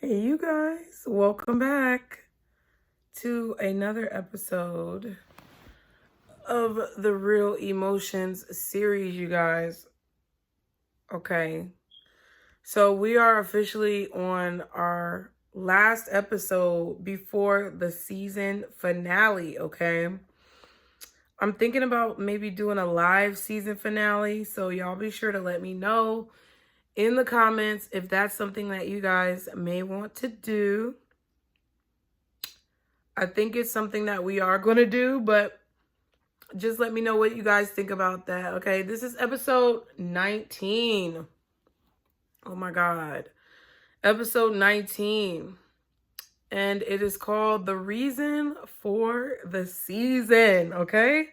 Hey, you guys, welcome back to another episode of the Real Emotions series, you guys. Okay, so we are officially on our last episode before the season finale, okay? I'm thinking about maybe doing a live season finale, so y'all be sure to let me know in the comments if that's something that you guys may want to do. I think it's something that we are going to do, but just let me know what you guys think about that, okay? This is episode 19. Oh my God. Episode 19. And it is called The Reason for the Season, okay?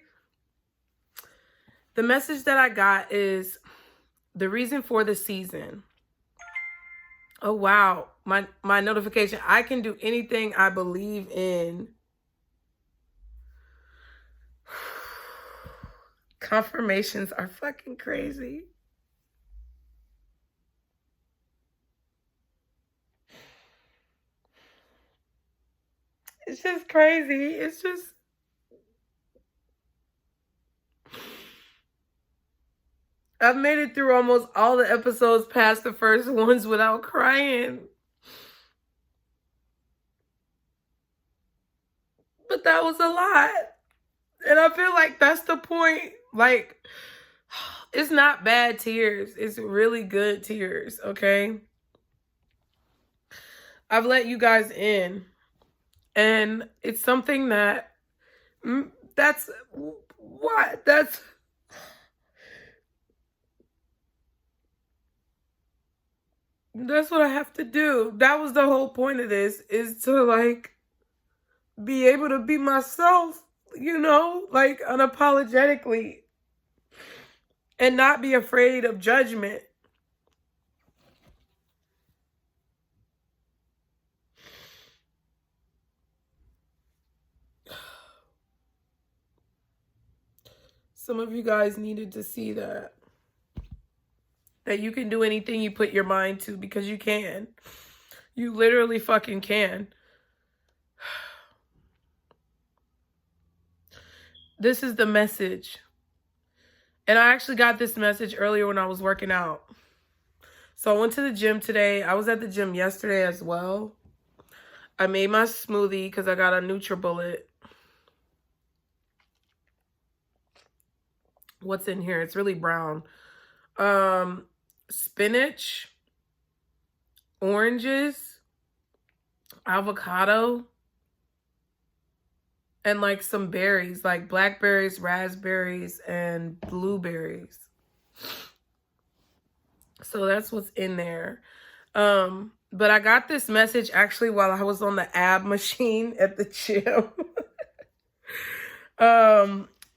The message that I got is the reason for the season. Oh, wow. My notification. I can do anything I believe in. Confirmations are fucking crazy. It's just crazy. It's just... I've made it through almost all the episodes past the first ones without crying. But that was a lot. And I feel like that's the point. Like, it's not bad tears. It's really good tears, okay? I've let you guys in. And it's something that... That's... What? That's what I have to do. That was the whole point of this, is to, like, be able to be myself, you know, like, unapologetically, and not be afraid of judgment. Some of you guys needed to see that you can do anything you put your mind to, because you can. You literally fucking can. This is the message. And I actually got this message earlier when I was working out. So I went to the gym today. I was at the gym yesterday as well. I made my smoothie because I got a NutriBullet. What's in here? It's really brown. Spinach, oranges, avocado, and like some berries, like blackberries, raspberries, and blueberries. So that's what's in there. But I got this message actually while I was on the ab machine at the gym.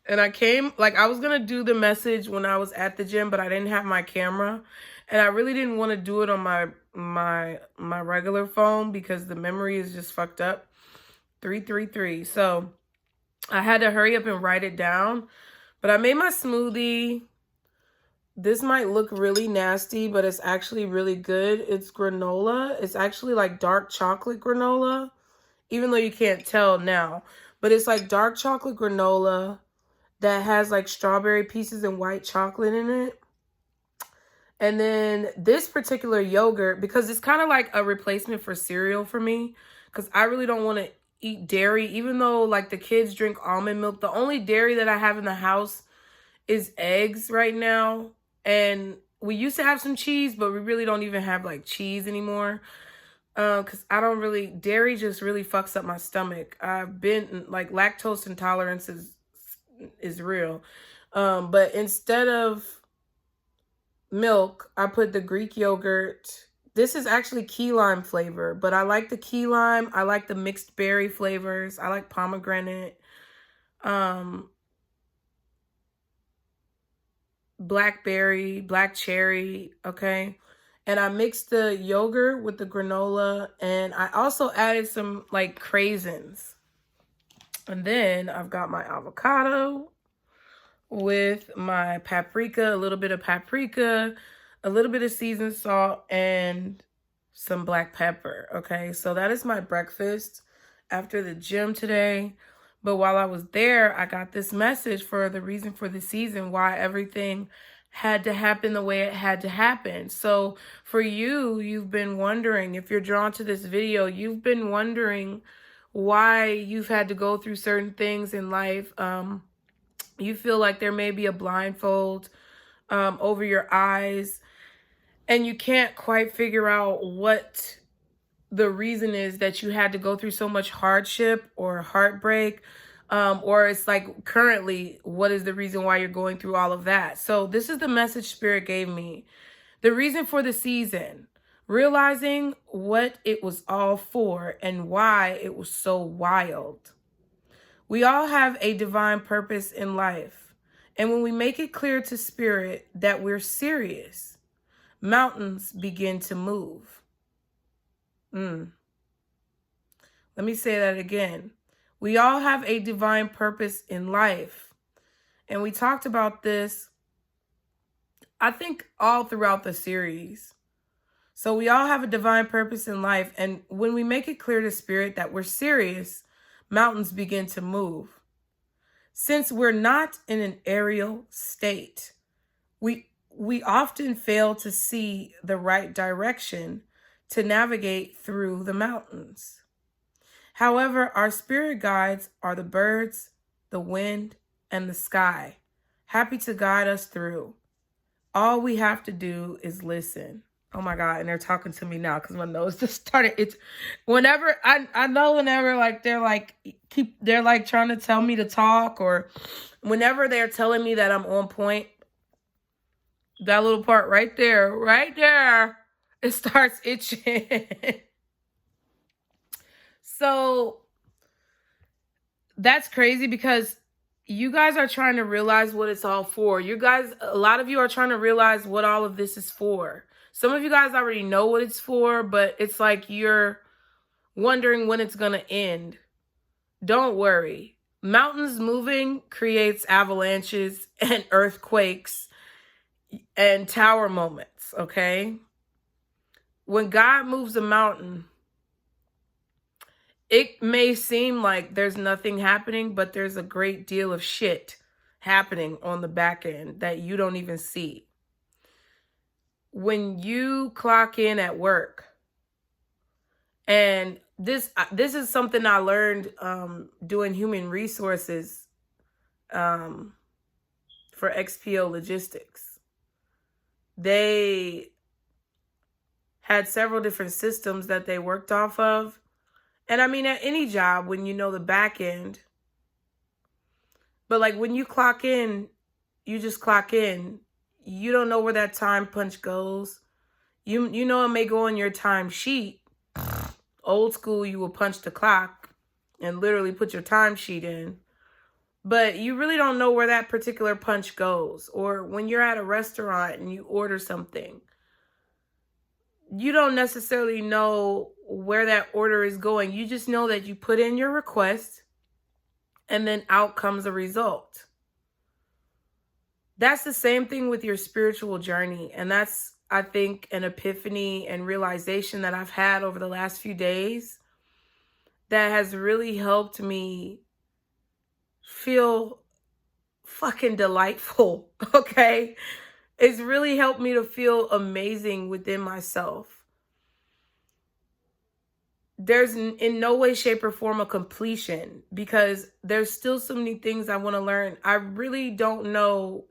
And I came, like, I was going to do the message when I was at the gym, but I didn't have my camera. And I really didn't want to do it on my regular phone because the memory is just fucked up. 333. So I had to hurry up and write it down. But I made my smoothie. This might look really nasty, but it's actually really good. It's granola. It's actually like dark chocolate granola, even though you can't tell now. But it's like dark chocolate granola that has like strawberry pieces and white chocolate in it. And then this particular yogurt, because it's kind of like a replacement for cereal for me, because I really don't want to eat dairy, even though like the kids drink almond milk. The only dairy that I have in the house is eggs right now. And we used to have some cheese, but we really don't even have like cheese anymore. Because I don't really, dairy just really fucks up my stomach. I've been like, lactose intolerance is real. But instead of milk, I put the Greek yogurt. This is actually key lime flavor, but I like the key lime. I like the mixed berry flavors. I like pomegranate, blackberry, black cherry, okay? And I mixed the yogurt with the granola, and I also added some like craisins. And then I've got my avocado with my paprika, a little bit of paprika, a little bit of seasoned salt, and some black pepper. Okay, so that is my breakfast after the gym today. But while I was there, I got this message for the reason for the season, why everything had to happen the way it had to happen. So for you, you've been wondering, if you're drawn to this video, you've been wondering why you've had to go through certain things in life. You feel like there may be a blindfold over your eyes, and you can't quite figure out what the reason is that you had to go through so much hardship or heartbreak, or it's like currently, what is the reason why you're going through all of that? So this is the message Spirit gave me. The reason for the season: realizing what it was all for and why it was so wild. We all have a divine purpose in life. And when we make it clear to Spirit that we're serious, mountains begin to move. Let me say that again. We all have a divine purpose in life. And we talked about this, I think, all throughout the series. So we all have a divine purpose in life. And when we make it clear to Spirit that we're serious, mountains begin to move. Since we're not in an aerial state, we often fail to see the right direction to navigate through the mountains. However, our spirit guides are the birds, the wind, and the sky, happy to guide us through. All we have to do is listen. Oh my God, and they're talking to me now because my nose just started. It's whenever I know whenever like they're like trying to tell me to talk, or whenever they're telling me that I'm on point, that little part right there, it starts itching. So that's crazy because you guys are trying to realize what it's all for. You guys, a lot of you are trying to realize what all of this is for. Some of you guys already know what it's for, but it's like you're wondering when it's going to end. Don't worry. Mountains moving creates avalanches and earthquakes and tower moments, okay? When God moves a mountain, it may seem like there's nothing happening, but there's a great deal of shit happening on the back end that you don't even see. When you clock in at work, and this is something I learned doing human resources for XPO Logistics. They had several different systems that they worked off of. And I mean, at any job, when you know the back end, but like when you clock in, you just clock in. You don't know where that time punch goes. You know it may go on your time sheet. Old school, you will punch the clock and literally put your time sheet in. But you really don't know where that particular punch goes. Or when you're at a restaurant and you order something, you don't necessarily know where that order is going. You just know that you put in your request and then out comes a result. That's the same thing with your spiritual journey. And that's, I think, an epiphany and realization that I've had over the last few days that has really helped me feel fucking delightful, okay? It's really helped me to feel amazing within myself. There's in no way, shape, or form a completion because there's still so many things I want to learn. I really don't know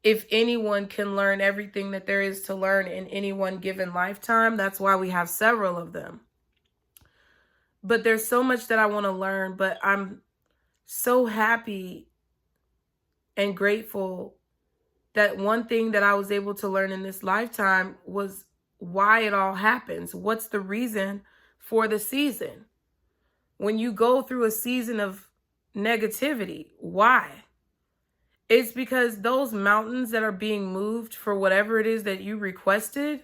if anyone can learn everything that there is to learn in any one given lifetime. That's why we have several of them. But there's so much that I want to learn, but I'm so happy and grateful that one thing that I was able to learn in this lifetime was why it all happens. What's the reason for the season? When you go through a season of negativity, why? It's because those mountains that are being moved for whatever it is that you requested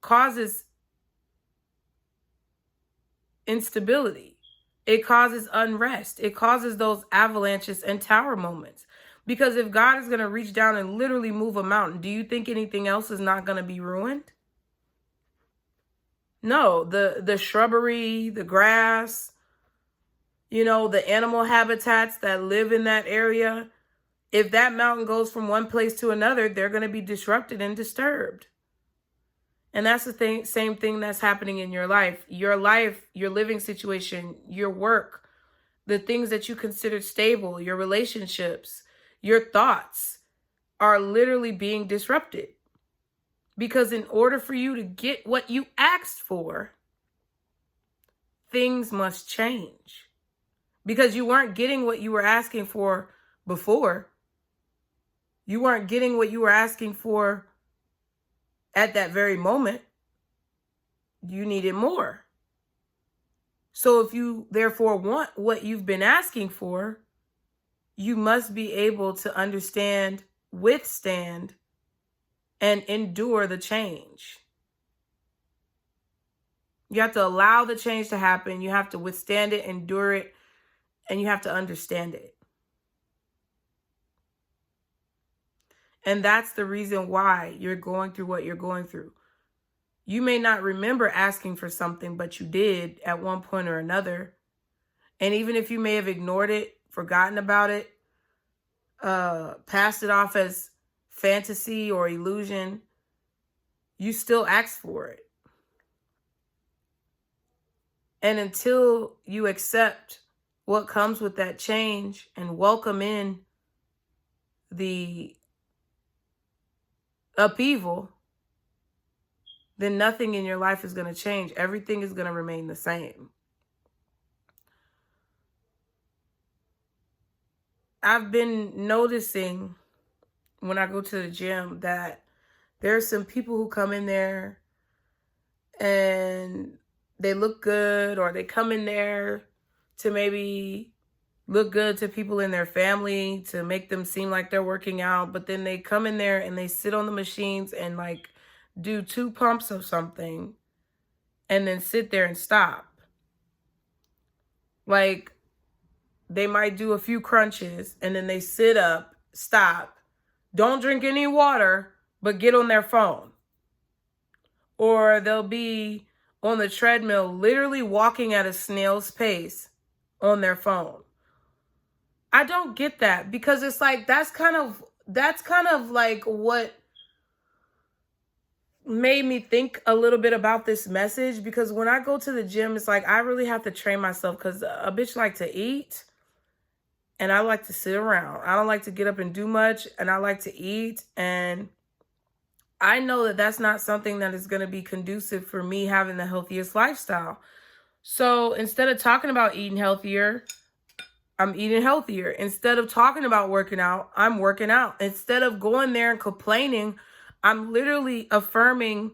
causes instability. It causes unrest. It causes those avalanches and tower moments. Because if God is going to reach down and literally move a mountain, do you think anything else is not going to be ruined? No, the shrubbery, the grass, you know, the animal habitats that live in that area. If that mountain goes from one place to another, they're going to be disrupted and disturbed. And that's the thing, same thing that's happening in your life. Your life, your living situation, your work, the things that you consider stable, your relationships, your thoughts are literally being disrupted. Because in order for you to get what you asked for, things must change. Because you weren't getting what you were asking for before. You weren't getting what you were asking for at that very moment. You needed more. So if you therefore want what you've been asking for, you must be able to understand, withstand, and endure the change. You have to allow the change to happen. You have to withstand it, endure it, and you have to understand it. And that's the reason why you're going through what you're going through. You may not remember asking for something, but you did at one point or another. And even if you may have ignored it, forgotten about it, passed it off as fantasy or illusion, you still asked for it. And until you accept what comes with that change and welcome in the upheaval, then nothing in your life is going to change. Everything is going to remain the same. I've been noticing when I go to the gym that there are some people who come in there and they look good, or they come in there to maybe look good to people in their family to make them seem like they're working out. But then they come in there and they sit on the machines and like do 2 pumps of something and then sit there and stop. Like they might do a few crunches and then they sit up, stop, don't drink any water, but get on their phone. Or they'll be on the treadmill, literally walking at a snail's pace on their phone. I don't get that, because it's like, that's kind of like what made me think a little bit about this message. Because when I go to the gym, it's like, I really have to train myself, because a bitch like to eat and I like to sit around. I don't like to get up and do much, and I like to eat. And I know that that's not something that is going to be conducive for me having the healthiest lifestyle. So instead of talking about eating healthier, I'm eating healthier. Instead of talking about working out, I'm working out. Instead of going there and complaining, I'm literally affirming,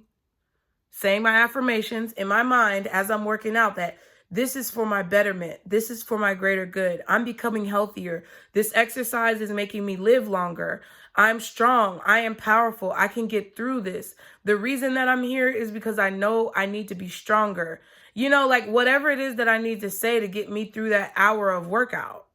saying my affirmations in my mind as I'm working out, that this is for my betterment. This is for my greater good. I'm becoming healthier. This exercise is making me live longer. I'm strong. I am powerful. I can get through this. The reason that I'm here is because I know I need to be stronger. You know, like whatever it is that I need to say to get me through that hour of workout.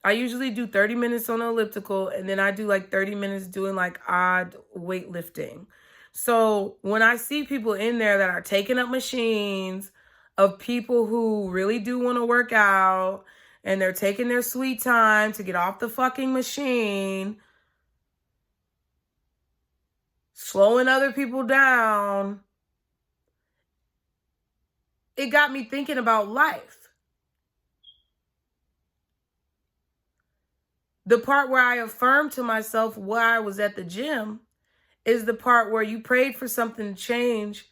I usually do 30 minutes on the elliptical, and then I do like 30 minutes doing like odd weightlifting. So when I see people in there that are taking up machines of people who really do want to work out, and they're taking their sweet time to get off the fucking machine, slowing other people down, it got me thinking about life. The part where I affirmed to myself while I was at the gym is the part where you prayed for something to change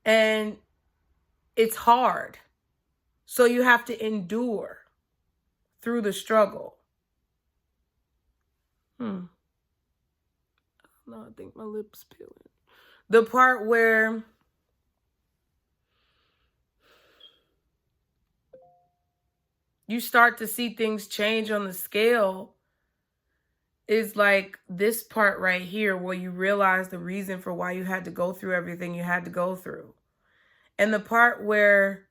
and it's hard. So you have to endure through the struggle. No, I think my lip's peeling. The part where you start to see things change on the scale is like this part right here, where you realize the reason for why you had to go through everything you had to go through. And the part where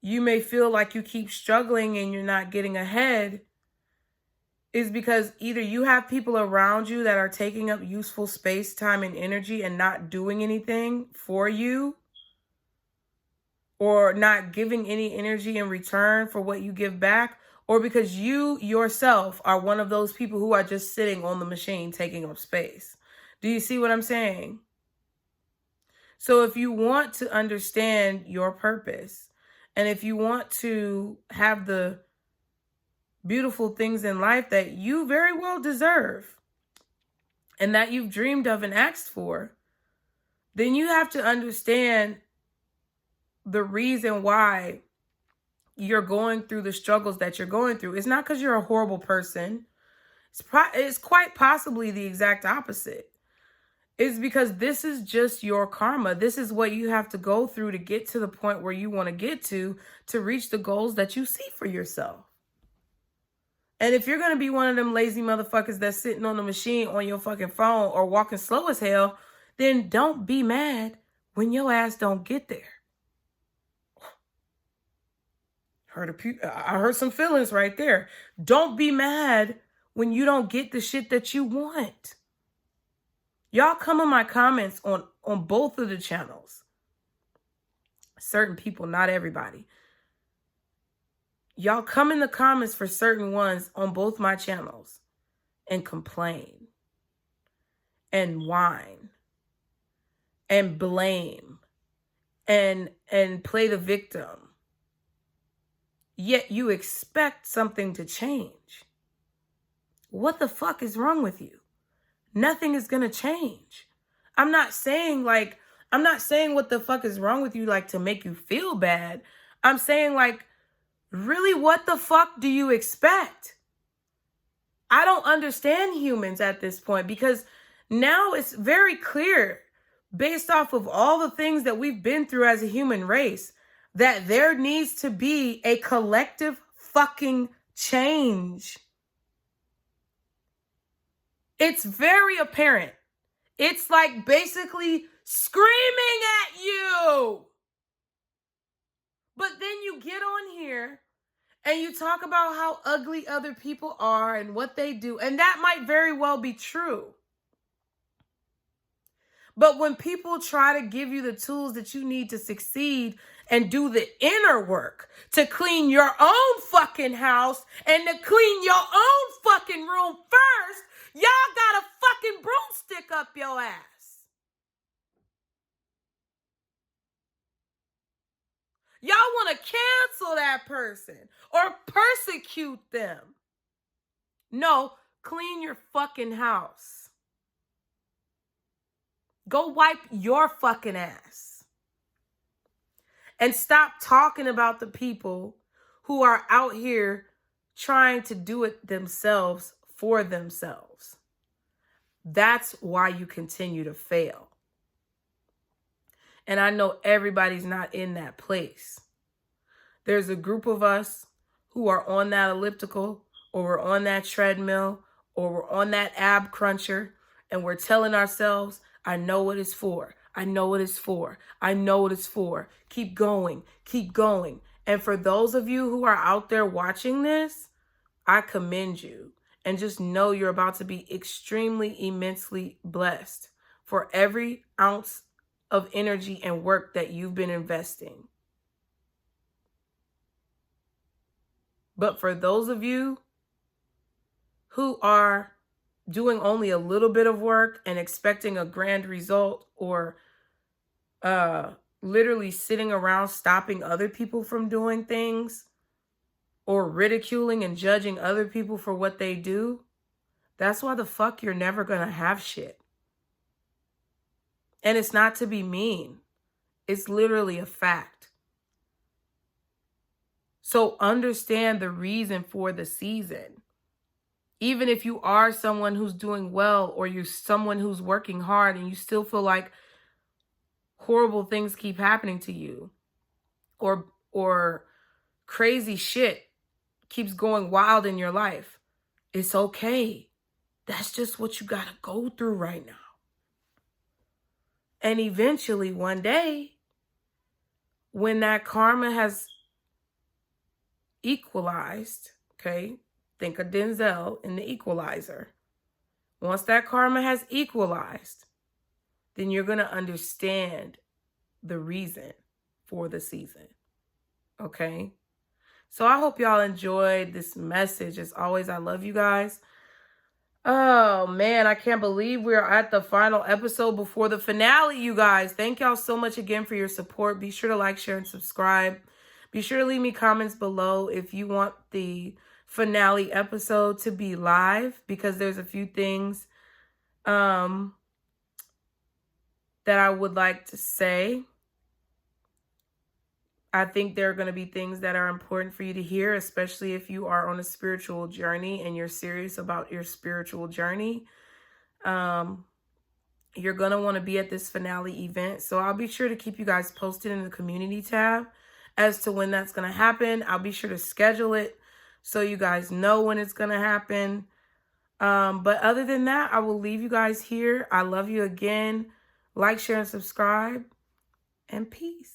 you may feel like you keep struggling and you're not getting ahead is because either you have people around you that are taking up useful space, time, and energy and not doing anything for you, or not giving any energy in return for what you give back, or because you yourself are one of those people who are just sitting on the machine taking up space. Do you see what I'm saying? So if you want to understand your purpose, and if you want to have the beautiful things in life that you very well deserve and that you've dreamed of and asked for, then you have to understand the reason why you're going through the struggles that you're going through. It's not because you're a horrible person. It's quite possibly the exact opposite. It's because this is just your karma. This is what you have to go through to get to the point where you want to get to reach the goals that you see for yourself. And if you're going to be one of them lazy motherfuckers that's sitting on the machine on your fucking phone or walking slow as hell, then don't be mad when your ass don't get there. I heard some feelings right there. Don't be mad when you don't get the shit that you want. Y'all come in my comments on both of the channels. Certain people, not everybody. Y'all come in the comments for certain ones on both my channels and complain and whine and blame and play the victim. Yet you expect something to change. What the fuck is wrong with you? Nothing is going to change. I'm not saying what the fuck is wrong with you, like, to make you feel bad. I'm saying, like, really, what the fuck do you expect? I don't understand humans at this point, because now it's very clear, based off of all the things that we've been through as a human race, that there needs to be a collective fucking change. It's very apparent. It's like basically screaming at you. But then you get on here and you talk about how ugly other people are and what they do. And that might very well be true. But when people try to give you the tools that you need to succeed and do the inner work to clean your own fucking house and to clean your own fucking room first, y'all got a fucking broomstick up your ass. Y'all want to cancel that person or persecute them. No, clean your fucking house. Go wipe your fucking ass. And stop talking about the people who are out here trying to do it themselves for themselves. That's why you continue to fail. And I know everybody's not in that place. There's a group of us who are on that elliptical, or we're on that treadmill, or we're on that ab cruncher, and we're telling ourselves, I know what it's for. I know what it's for. I know what it's for. Keep going. Keep going. And for those of you who are out there watching this, I commend you. And just know you're about to be extremely, immensely blessed for every ounce of energy and work that you've been investing. But for those of you who are doing only a little bit of work and expecting a grand result, or literally sitting around stopping other people from doing things, or ridiculing and judging other people for what they do, that's why the fuck you're never gonna have shit. And it's not to be mean. It's literally a fact. So understand the reason for the season. Even if you are someone who's doing well, or you're someone who's working hard and you still feel like horrible things keep happening to you, or crazy shit keeps going wild in your life, it's okay. That's just what you gotta go through right now. And eventually, one day, when that karma has equalized, okay, Think of Denzel in The Equalizer. Once that karma has equalized, then you're going to understand the reason for the season. Okay? So I hope y'all enjoyed this message. As always, I love you guys. Oh, man, I can't believe we're at the final episode before the finale, you guys. Thank y'all so much again for your support. Be sure to like, share, and subscribe. Be sure to leave me comments below if you want the finale episode to be live, because there's a few things that I would like to say. I think there are going to be things that are important for you to hear, especially if you are on a spiritual journey and you're serious about your spiritual journey. You're going to want to be at this finale event. So I'll be sure to keep you guys posted in the community tab as to when that's going to happen. I'll be sure to schedule it so you guys know when it's going to happen. But other than that, I will leave you guys here. I love you again. Like, share, and subscribe. And peace.